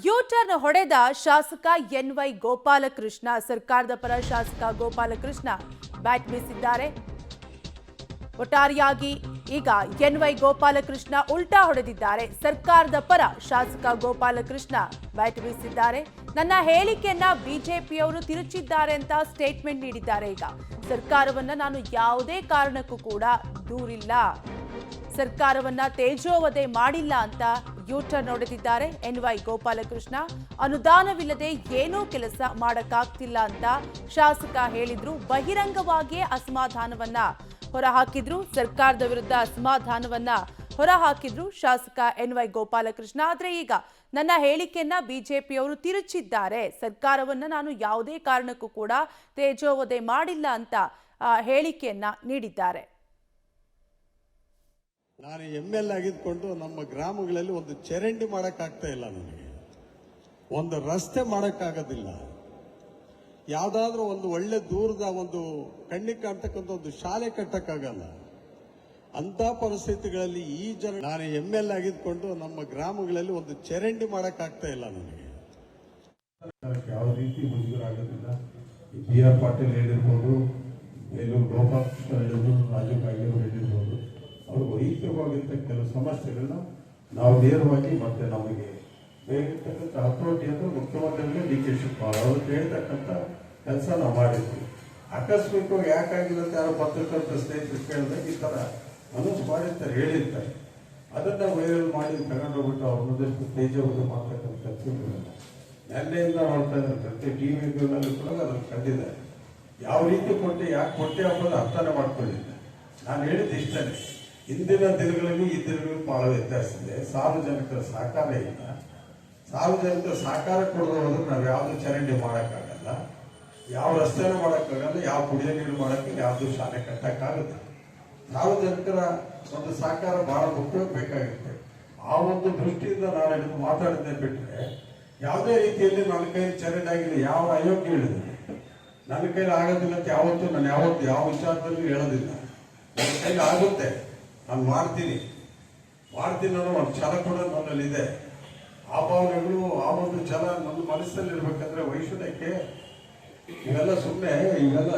U-turn ಹೊಡೆದ ಶಾಸಕ NY Gopalakrishna. ಸರ್ಕಾರದ ಪರ ಶಾಸಕ ಗೋಪಾಲಕೃಷ್ಣ ಬ್ಯಾಟ್ ಬೀಸಿದ್ದಾರೆ. ಒಟ್ಟಾರೆಯಾಗಿ ಈಗ ಎನ್ವೈ ಗೋಪಾಲಕೃಷ್ಣ ಉಲ್ಟಾ ಹೊಡೆದಿದ್ದಾರೆ. ಸರ್ಕಾರದ ಪರ ಶಾಸಕ ಗೋಪಾಲಕೃಷ್ಣ ಬ್ಯಾಟ್ ಬೀಸಿದ್ದಾರೆ. ನನ್ನ ಹೇಳಿಕೆಯನ್ನ ಬಿಜೆಪಿಯವರು ತಿರುಚಿದ್ದಾರೆ ಅಂತ ಸ್ಟೇಟ್ಮೆಂಟ್ ನೀಡಿದ್ದಾರೆ. ಈಗ ಸರ್ಕಾರವನ್ನ ನಾನು ಯಾವುದೇ ಕಾರಣಕ್ಕೂ ಕೂಡ ದೂರಿಲ್ಲ, ಸರ್ಕಾರವನ್ನ ತೇಜೋವಧೆ ಮಾಡಿಲ್ಲ ಅಂತ ಯೂಟರ್ನ್ ಹೊಡೆದಿದ್ದಾರೆ ಎನ್ವೈ ಗೋಪಾಲಕೃಷ್ಣ. ಅನುದಾನವಿಲ್ಲದೆ ಏನೂ ಕೆಲಸ ಮಾಡಕ್ಕಾಗ್ತಿಲ್ಲ ಅಂತ ಶಾಸಕ ಹೇಳಿದ್ರು. ಬಹಿರಂಗವಾಗಿಯೇ ಅಸಮಾಧಾನವನ್ನ ಹೊರಹಾಕಿದ್ರು. ಸರ್ಕಾರದ ವಿರುದ್ಧ ಅಸಮಾಧಾನವನ್ನ ಹೊರಹಾಕಿದ್ರು ಶಾಸಕ ಎನ್ವೈ ಗೋಪಾಲಕೃಷ್ಣ. ಆದ್ರೆ ಈಗ ನನ್ನ ಹೇಳಿಕೆಯನ್ನ ಬಿಜೆಪಿಯವರು ತಿರುಚಿದ್ದಾರೆ. ಸರ್ಕಾರವನ್ನ ನಾನು ಯಾವುದೇ ಕಾರಣಕ್ಕೂ ಕೂಡ ತೇಜೋವಧೆ ಮಾಡಿಲ್ಲ ಅಂತ ಹೇಳಿಕೆಯನ್ನ ನೀಡಿದ್ದಾರೆ. ನಾನು ML ಆಗಿದ್ಕೊಂಡು ನಮ್ಮ ಗ್ರಾಮಗಳಲ್ಲಿ ಒಂದು ಚರಂಡಿ ಮಾಡೋಕ್ಕಾಗ್ತಾ ಇಲ್ಲ, ನನಗೆ ಒಂದು ರಸ್ತೆ ಮಾಡೋಕ್ಕಾಗೋದಿಲ್ಲ, ಯಾವುದಾದ್ರೂ ಒಂದು ಒಳ್ಳೆ ದೂರದ ಒಂದು ಕಣ್ಣಿಗೆ ಕಾಣ್ತಕ್ಕಂಥ ಒಂದು ಶಾಲೆ ಕಟ್ಟಕ್ಕಾಗಲ್ಲ. ಅಂತ ಪರಿಸ್ಥಿತಿಗಳಲ್ಲಿ ಈ ಜನ ನಾನು ML ಆಗಿದ್ಕೊಂಡು ನಮ್ಮ ಗ್ರಾಮಗಳಲ್ಲಿ ಒಂದು ಚರಂಡಿ ಮಾಡೋಕ್ಕಾಗ್ತಾ ಇಲ್ಲ, ನನಗೆ ಯಾವ ರೀತಿ ಮುಜುಗರ ಆಗೋದಿಲ್ಲ. BR ಪಾಟೀಲ್ ಹೇಳಿರ್ಬೋದು, ಬೇಲೂರು ಗೋಪಾಲಕೃಷ್ಣ ಹೇಳಿರ್ಬೋದು, ರಾಜು ಕಾಗೇರು ಹೇಳಿರ್ಬೋದು, ಅವರು ವೈಯಕ್ತಿಕವಾಗಿದ್ದ ಕೆಲವು ಸಮಸ್ಯೆಗಳನ್ನ ನಾವು ನೇರವಾಗಿ ಮತ್ತೆ ನಮಗೆ ಬೇಕಿರ್ತಕ್ಕಂಥ ಹತೋಟಿ ಅಂದ್ರೆ ಮುಖ್ಯಮಂತ್ರಿಗಳಿಗೆ DK ಶಿವಕುಮಾರ್ ಅವರು ಹೇಳ್ತಕ್ಕಂಥ ಕೆಲಸ ನಾವು ಮಾಡಿದ್ವಿ. ಆಕಸ್ಮಿಕವಾಗಿ ಯಾಕಾಗಿಲ್ಲ ಅಂತ ಯಾರೋ ಪತ್ರಕರ್ತರ ಸ್ನೇಹಿತರು ಕೇಳಿದಾಗ ಈ ಥರ ಮನಸ್ಸು ಮಾಡಿರ್ತಾರೆ, ಹೇಳಿರ್ತಾರೆ. ಅದನ್ನ ವೈರಲ್ ಮಾಡಿ ತಗೊಂಡೋಗ್ಬಿಟ್ಟು ಅವ್ರ ಮುಂದಷ್ಟು ತೇಜವನ್ನು ಮಾಡ್ತಕ್ಕಂಥ ಕೆಲಸಗಳಿಲ್ಲ. ನೆನ್ನೆಯಿಂದ ನೋಡ್ತಾ ಇದ್ದಾರೆ, ಪ್ರತಿ ಟಿವಿಗಳಲ್ಲಿ ಕೂಡ ಅದನ್ನು ಕಂಡಿದ್ದಾರೆ. ಯಾವ ರೀತಿ ಕೊಟ್ಟೆ, ಯಾಕೆ ಕೊಟ್ಟೆ ಅನ್ನೋದು ಅರ್ಥನೇ ಮಾಡ್ಕೊಂಡಿದ್ದೆ. ನಾನು ಹೇಳಿದ್ದು ಇಷ್ಟೇ, ಇಂದಿನ ದಿನಗಳಲ್ಲಿ ಈ ದಿನಗಳಿಗೆ ಬಹಳ ವ್ಯತ್ಯಾಸ ಇದೆ. ಸಾರ್ವಜನಿಕರ ಸಹಕಾರ ಇಲ್ಲ. ಸಾರ್ವಜನಿಕರ ಸಹಕಾರ ಕೊಡೋದು ಹೋದ್ರೆ ನಾವು ಯಾವುದು ಚರಂಡಿ ಮಾಡೋಕ್ಕಾಗಲ್ಲ, ಯಾವ ರಸ್ತೆನೂ ಮಾಡೋಕ್ಕಾಗಲ್ಲ, ಯಾವ ಕುಡಿಯೋ ನೀರು ಮಾಡೋಕ್ಕೆ, ಯಾವುದು ಶಾಲೆ ಕಟ್ಟಕ್ಕಾಗುತ್ತೆ. ಸಾರ್ವಜನಿಕರ ಒಂದು ಸಹಕಾರ ಬಹಳ ಮುಖ್ಯವಾಗಿ ಬೇಕಾಗುತ್ತೆ. ಆ ಒಂದು ದೃಷ್ಟಿಯಿಂದ ನಾನು ಇದನ್ನು ಮಾತಾಡಿದ್ದೆ ಬಿಟ್ಟರೆ ಯಾವುದೇ ರೀತಿಯಲ್ಲಿ ನನ್ನ ಕೈಲಿ ಚರಂಡಿ ಆಗಿಲ್ಲ, ಯಾವ ಅಯೋಗ್ಯ ಹೇಳಿದೆ ನನ್ನ ಕೈಲಿ ಆಗೋದಿಲ್ಲ ಅಂತ ಯಾವತ್ತೂ ನಾನು ಯಾವ ವಿಚಾರದಲ್ಲೂ ಹೇಳೋದಿಲ್ಲ. ನನ್ನ ಕೈಲಿ ಆಗುತ್ತೆ, ನಾನು ಮಾಡ್ತೀನಿ ಅನ್ನೋ ಒಂದು ಛಲ ಕೂಡ ನನ್ನಲ್ಲಿದೆ. ಆ ಭಾವನೆಗಳು, ಆ ಒಂದು ಛಲ ನನ್ನ ಮನಸ್ಸಲ್ಲಿ ಇರ್ಬೇಕಂದ್ರೆ ವೈಶುದ್ಯಕ್ಕೆ ಇವೆಲ್ಲ ಸುಮ್ಮನೆ ಇವೆಲ್ಲ